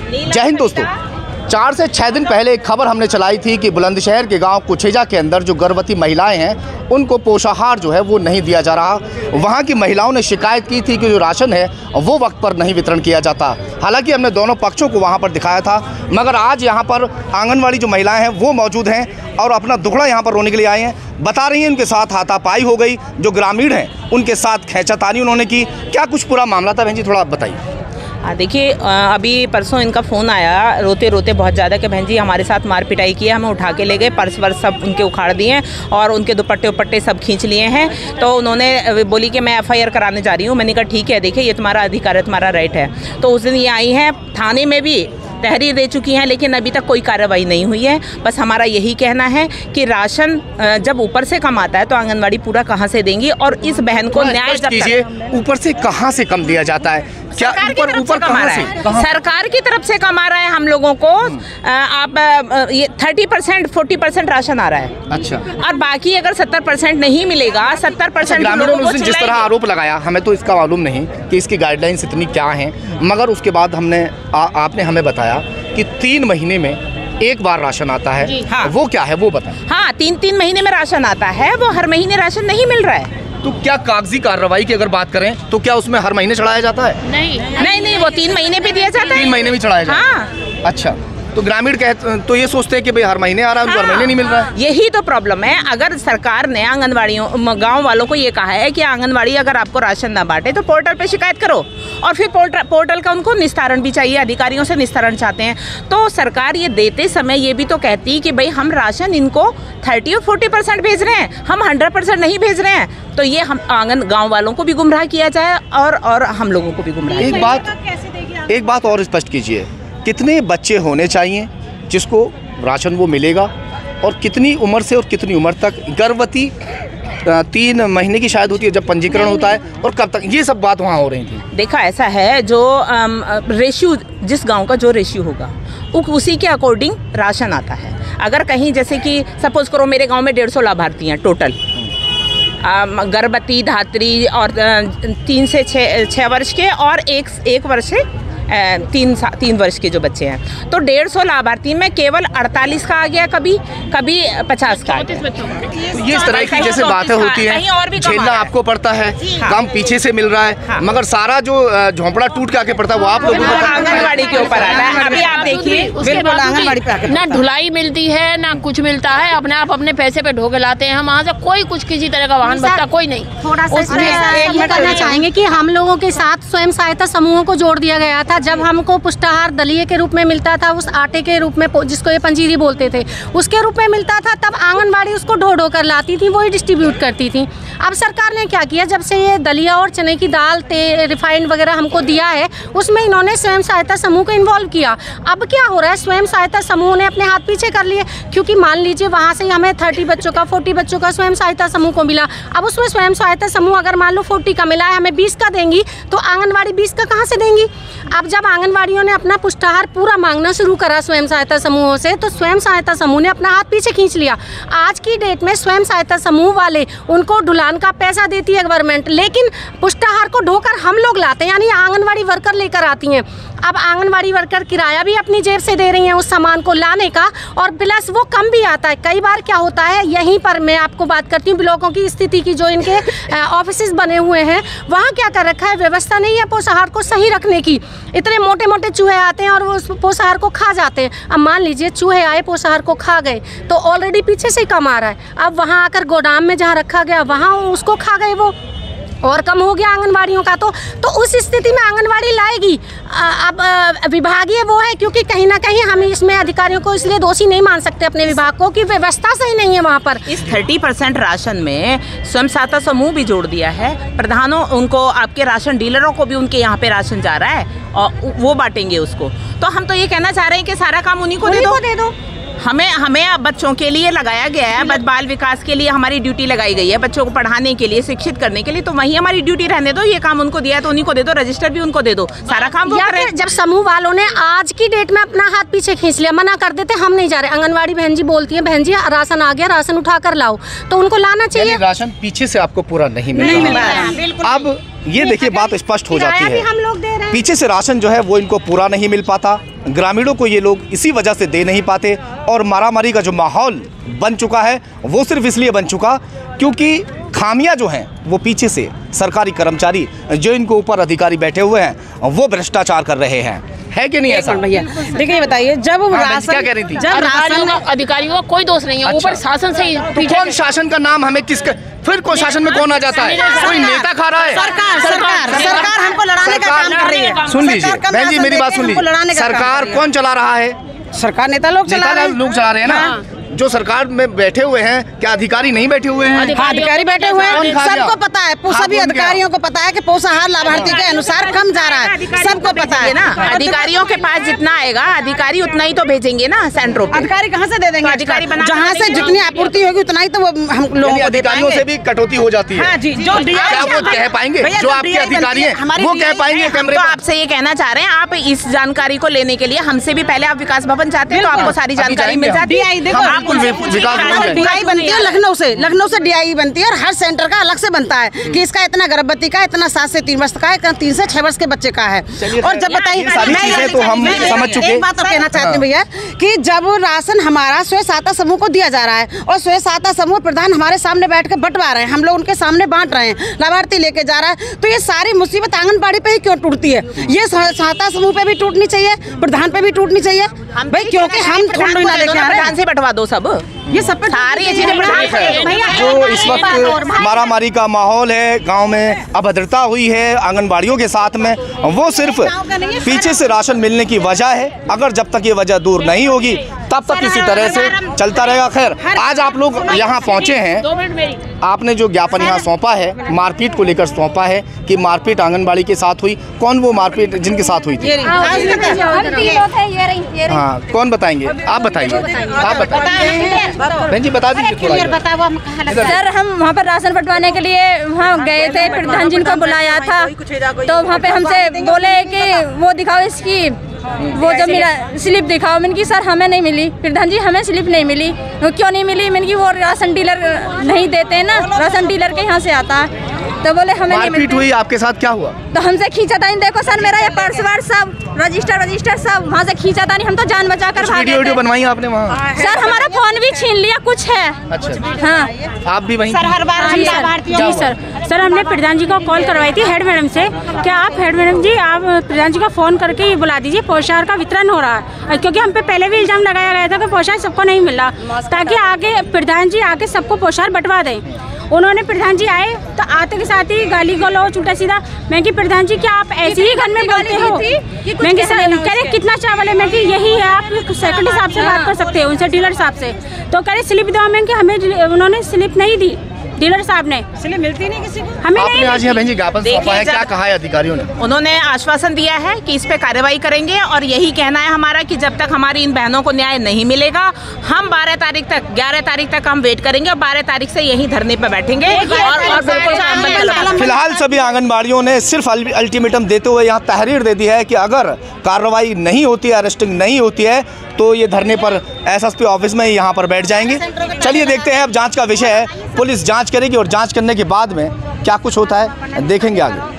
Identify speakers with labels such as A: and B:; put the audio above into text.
A: जय हिंद दोस्तों। 4 से 6 दिन पहले एक खबर हमने चलाई थी कि बुलंदशहर के गांव कुछेजा के अंदर जो गर्भवती महिलाएं हैं उनको पोषाहार जो है वो नहीं दिया जा रहा। वहां की महिलाओं ने शिकायत की थी कि जो राशन है वो वक्त पर नहीं वितरण किया जाता। हालांकि हमने दोनों पक्षों को वहां पर दिखाया था, मगर आज यहां पर आंगनवाड़ी जो महिलाएं हैं वो मौजूद हैं और अपना दुखड़ा यहाँ पर रोने के लिए आए हैं। बता रही हैं उनके साथ हाथापाई हो गई, जो ग्रामीण हैं उनके साथ खींचातानी उन्होंने की। क्या कुछ पूरा मामला था बहन जी, थोड़ा बताइए।
B: देखिए, अभी परसों इनका फ़ोन आया रोते रोते बहुत ज़्यादा कि बहन जी हमारे साथ मार पिटाई की है, हमें उठा के ले गए, पर्स वर्स सब उनके उखाड़ दिए हैं और उनके दुपट्टे उपट्टे सब खींच लिए हैं। तो उन्होंने बोली कि मैं FIR कराने जा रही हूँ। मैंने कहा ठीक है, देखिए ये तुम्हारा अधिकार है, तुम्हारा राइट है। तो उस दिन ये आई हैं, थाने में भी तहरीर दे चुकी हैं, लेकिन अभी तक कोई कार्रवाई नहीं हुई है। बस हमारा यही कहना है कि राशन जब ऊपर से कम आता है तो आंगनवाड़ी पूरा कहाँ से देंगी, और इस बहन को न्याय
A: कीजिए। ऊपर से कहाँ से कम दिया जाता है? क्या ऊपर कहाँ से?
B: सरकार की तरफ से कम आ रहा है हम लोगों को। आप ये 30% 40% राशन आ रहा है।
A: अच्छा। और
B: बाकी अगर 70% नहीं मिलेगा, 70%
A: ग्रामीणों ने जिस तरह आरोप लगाया, हमें तो इसका मालूम नहीं कि इसकी गाइडलाइंस इतनी क्या हैं, मगर उसके बाद आपने हमें बताया कि 3 महीने में एक बार राशन आता है। हाँ। वो क्या है वो बताएं।
B: हाँ, 3 महीने में राशन आता है, वो हर महीने राशन नहीं मिल रहा है।
A: तो क्या कागजी कार्रवाई की अगर बात करें तो क्या उसमें हर महीने चढ़ाया जाता है?
B: नहीं, वो 3 महीने पे दिया जाता है।
A: 3 महीने में चढ़ाया जाता है। हाँ। अच्छा, तो ग्रामीण तो ये सोचते हैं कि भाई हर महीने आ रहा है, उनको हर महीने नहीं मिल रहा है।
B: यही तो प्रॉब्लम है। अगर सरकार ने आंगनवाड़ियों गांव वालों को ये कहा है कि आंगनवाड़ी अगर आपको राशन ना बांटे तो पोर्टल पे शिकायत करो, और फिर पोर्टल का उनको निस्तारण भी चाहिए, अधिकारियों से निस्तारण चाहते हैं। तो सरकार ये देते समय ये भी तो कहती कि भाई हम राशन इनको 30 और 40% भेज रहे हैं, हम 100% नहीं भेज रहे हैं। तो ये हम गाँव वालों को भी गुमराह किया जाए और हम लोगों को भी गुमराह।
A: एक बात और स्पष्ट कीजिए, कितने बच्चे होने चाहिए जिसको राशन वो मिलेगा, और कितनी उम्र से और कितनी उम्र तक? गर्भवती 3 महीने की शायद होती है जब पंजीकरण होता है, और कब तक? ये सब बात वहाँ हो रही थी।
B: देखा ऐसा है, जो रेशियो जिस गांव का जो रेशियो होगा उसी के अकॉर्डिंग राशन आता है। अगर कहीं जैसे कि सपोज करो मेरे गांव में 150 लाभार्थी हैं टोटल, गर्भवती, धात्री और 3 से 6 वर्ष के और 1 वर्ष से 3 वर्ष के जो बच्चे हैं, तो 150 लाभार्थी में केवल 48 का आ गया, कभी 50 का आ गया।
A: तो ये इस तरह की जैसे बातें होती हैं, झेलना आपको पड़ता है, काम पीछे से मिल रहा है, मगर सारा जो झोंपड़ा टूट के आके पड़ता है वो आप लोगों को
B: आंगनवाड़ी के ऊपर आता है। अभी आप देखिए,
C: बिल्कुल आंगनवाड़ी पे ना ढुलाई मिलती है ना कुछ मिलता है, अपने आप अपने पैसे पे ढो के लाते हैं। हम वहाँ से कोई कुछ किसी तरह का वाहन बचता कोई नहीं।
D: थोड़ा सा ये कहना चाहेंगे कि हम लोगों के साथ स्वयं सहायता समूहों को जोड़ दिया गया था। जब हमको पुष्टाहार दलिये के रूप में मिलता था, उस आटे के रूप में जिसको ये पंजीरी बोलते थे, उसके रूप में मिलता था, तब आंगनवाड़ी उसको ढो ढो कर लाती थी, वही डिस्ट्रीब्यूट करती थी। अब सरकार ने क्या किया, जब से ये दलिया और चने की दाल, रिफाइंड वगैरह हमको दिया है, उसमें इन्होंने स्वयं सहायता समूह को इन्वॉल्व किया। अब क्या हो रहा है, स्वयं सहायता समूह ने अपने हाथ पीछे कर लिए, क्योंकि मान लीजिए वहाँ से हमें 30 बच्चों का 40 बच्चों का स्वयं सहायता समूह को मिला। अब उसमें स्वयं सहायता समूह अगर मान लो 40 का मिला है, हमें 20 का देंगी, तो आंगनवाड़ी 20 का कहाँ से देंगी? अब जब आंगनवाड़ियों ने अपना पुष्टाहार पूरा मांगना शुरू करा स्वयं सहायता समूहों से, तो स्वयं सहायता समूह ने अपना हाथ पीछे खींच लिया। आज की डेट में स्वयं सहायता समूह वाले उनको ढुलान का पैसा देती है गवर्नमेंट, लेकिन पुष्टाहार को ढोकर हम लोग लाते हैं, यानी आंगनवाड़ी वर्कर लेकर आती हैं। अब आंगनवाड़ी वर्कर किराया भी अपनी जेब से दे रही हैं उस सामान को लाने का, और प्लस वो कम भी आता है। कई बार क्या होता है, यहीं पर मैं आपको बात करती हूँ ब्लॉकों की स्थिति की, जो इनके ऑफिस बने हुए हैं, वहाँ क्या कर रखा है, व्यवस्था नहीं है पोषाहार को सही रखने की। इतने मोटे मोटे चूहे आते हैं और वो उस पोषाहार को खा जाते हैं। अब मान लीजिए चूहे आए, पोषाहार को खा गए, तो ऑलरेडी पीछे से कम आ रहा है। अब वहाँ आकर गोदाम में जहाँ रखा गया वहाँ उसको खा गए, वो और कम हो गया आंगनवाड़ियों का। तो उस स्थिति में आंगनवाड़ी लाएगी। अब विभागीय वो है, क्योंकि कहीं ना कहीं हम इसमें अधिकारियों को इसलिए दोषी नहीं मान सकते अपने विभाग को कि व्यवस्था सही नहीं है वहाँ पर।
B: इस 30% राशन में स्वयं सहायता समूह भी जोड़ दिया है, प्रधानों उनको, आपके राशन डीलरों को भी उनके यहाँ पे राशन जा रहा है और वो बांटेंगे उसको। तो हम तो ये कहना चाह रहे हैं कि सारा काम उन्हीं को दे दो। हमें अब बच्चों के लिए लगाया गया है, बाल विकास के लिए हमारी ड्यूटी लगाई गई है, बच्चों को पढ़ाने के लिए, शिक्षित करने के लिए, तो वही हमारी ड्यूटी रहने दो। ये काम उनको दिया है तो उन्हीं को दे दो, रजिस्टर भी उनको दे दो, सारा काम वो करें।
D: जब समूह वालों ने आज की डेट में अपना हाथ पीछे खींच लिया, मना कर देते हम नहीं जा रहे, आंगनवाड़ी बहन जी बोलती है बहन जी राशन आ गया, राशन उठा कर लाओ, तो उनको लाना चाहिए।
A: राशन पीछे से आपको पूरा नहीं मिल रहा। अब ये देखिए बात स्पष्ट हो जाती है।
D: हम लोग दे रहे हैं।
A: पीछे से राशन जो है वो इनको पूरा नहीं मिल पाता, ग्रामीणों को ये लोग इसी वजह से दे नहीं पाते, और मारामारी का जो माहौल बन चुका है वो सिर्फ इसलिए बन चुका क्योंकि खामियां जो हैं वो पीछे से सरकारी कर्मचारी जो इनको ऊपर अधिकारी बैठे हुए हैं वो भ्रष्टाचार कर रहे हैं। है कि नहीं ऐसा
E: भैया? देखिए बताइए, जब राशन
A: क्या कह रही थी?
C: जब अधिकारियों का कोई दोष नहीं है, ऊपर शासन से ही
A: तो कौन शासन का नाम हमें किसका, फिर कोई शासन में कौन आ जाता है? कोई नेता खा रहा है?
E: सरकार हमको लड़ाने का काम कर रही है।
A: सुन लीजिए बहन जी, मेरी बात सुन लीजिए। सरकार कौन चला रहा है?
E: सरकार नेता लोग चला रहे हैं।
A: लोग चला रहे हैं ना। जो सरकार में बैठे हुए हैं, क्या अधिकारी नहीं बैठे हुए हैं?
E: अधिकारी बैठे हुए हैं, सबको पता है, सभी अधिकारियों को पता है कि पोषाहार लाभार्थी के अनुसार कम जा रहा है, सबको पता है ना।
B: अधिकारियों के पास जितना आएगा अधिकारी उतना ही तो भेजेंगे ना सेंटरों पे।
E: अधिकारी कहाँ से दे देंगे?
B: अधिकारी
E: जहाँ से जितनी आपूर्ति होगी उतना ही तो वो हम लोगों को दे
A: अधिकारियों से भी कटौती हो जाती है।
E: जो
A: क्या वो कह पाएंगे? जो आपके अधिकारी हैं वो कह पाएंगे कैमरे
B: तो
A: पर?
B: आपसे ये कहना चाह रहे हैं, आप इस जानकारी को लेने के लिए हमसे भी पहले आप विकास भवन जाते हैं तो आपको सारी जानकारी मिल जाती है।
E: डीआई बनती है लखनऊ से डीआई बनती है, और हर सेंटर का अलग से बनता है कि इसका इतना गर्भवती का, इतना 7 से 3 वर्ष का है, इतना 3 से 6 वर्ष के बच्चे का है। और जब बताइए,
A: तो हम समझ चुके।
E: एक बात और कहना चाहती हूँ भैया कि जब राशन हमारा स्वयं सहायता समूह को दिया जा रहा है और स्वयं सहायता समूह प्रधान हमारे सामने बैठ कर बंटवा रहे हैं, हम लोग उनके सामने बांट रहे हैं, लाभार्थी लेके जा रहा है, तो ये सारी मुसीबत आंगनबाड़ी पे ही क्यों टूटती है? ये सहायता समूह पे भी टूटनी चाहिए, प्रधान पे भी टूटनी चाहिए भाई, क्योंकि हम थोड़ी ना लेके आ रहे हैं।
B: प्रधान से बंटवा दो सब,
E: ये सब
B: सारी ये चीजें
A: जो इस वक्त मारामारी का माहौल है, गांव में अभद्रता हुई है आंगनबाड़ियों के साथ में, वो सिर्फ पीछे से राशन मिलने की वजह है। अगर जब तक ये वजह दूर नहीं होगी तब तक इसी तरह से चलता रहेगा। खैर, आज आप लोग यहाँ पहुँचे हैं, आपने जो ज्ञापन यहाँ सौंपा है, मारपीट को लेकर सौंपा है कि मारपीट आंगनबाड़ी के साथ हुई। कौन वो मारपीट जिनके साथ हुई थी? हाँ, कौन बताएंगे? आप बताइए, आप बताइए बहन जी, बता दीजिए थोड़ा।
F: सर, हम वहाँ पर राशन बंटवाने के लिए वहाँ गए थे, प्रधान जी को बुलाया था, तो वहाँ पे हमसे बोले कि वो दिखाओ इसकी, वो जो मेरा स्लिप दिखाओ। मैंने की सर हमें नहीं मिली। प्रधान जी हमें स्लिप नहीं मिली। क्यों नहीं मिली? मैंने की वो राशन डीलर नहीं देते हैं ना, राशन डीलर के यहाँ से आता है, तो बोले हमें नहीं मिली।
A: हुई, आपके साथ क्या हुआ?
F: तो हमसे खींचा था, देखो सर मेरा ये पर्स वर्स सब रजिस्टर सब वहाँ से खींचा था, नहीं हम तो जान बचा कर भागे थे।
A: वीडियो बनवाई आपने वहाँ?
F: सर हमारा फोन भी छीन लिया, कुछ है।
A: अच्छा,
F: हाँ,
A: आप भी वहीं?
F: सर हर बार जी सर हमने प्रधान जी को कॉल करवाई थी हेड मैडम से, क्या आप हेड मैडम जी आप प्रधान जी को फ़ोन करके बुला दीजिए, पोषाहार का वितरण हो रहा है, क्योंकि हम पे पहले भी इल्ज़ाम लगाया गया था कि पोषाहार सबको नहीं मिला, ताकि आगे प्रधान जी आके सबको पोषाहार बंटवा दें। उन्होंने प्रधान जी आए तो आते के साथ ही गाली गलौज उल्टा सीधा। मैं कि प्रधान जी क्या आप ऐसे ही घर में बोलते हो? मैं कि कह रहे कितना चावल है? मैं कि यही है, आप सेक्रेटरी साहब से बात कर सकते हो, उनसे डीलर साहब से। तो कह रहे स्लिप दो। मैं कि हमें उन्होंने स्लिप नहीं दी, डीलर साहब ने स्लिप मिलती नहीं किसी को, हमें नहीं।
A: आज यहाँ बहन जी ज्ञापन सौंपा है, क्या कहा है अधिकारियों ने?
B: उन्होंने आश्वासन दिया है कि इस पे कार्रवाई करेंगे, और यही कहना है हमारा कि जब तक हमारी इन बहनों को न्याय नहीं मिलेगा, हम 12 तारीख तक 11 तारीख तक हम वेट करेंगे, और 12 तारीख से यही धरने पे बैठेंगे और बिल्कुल।
A: फिलहाल सभी आंगनबाड़ियों ने सिर्फ अल्टीमेटम देते हुए यहाँ तहरीर दे दी है कि अगर कार्रवाई नहीं होती है, अरेस्टिंग नहीं होती है, तो ये धरने पर एसएसपी ऑफिस में यहाँ पर बैठ जाएंगे। चलिए देखते हैं, अब जांच का विषय है, पुलिस जांच करेगी और जांच करने के बाद में क्या कुछ होता है देखेंगे आगे।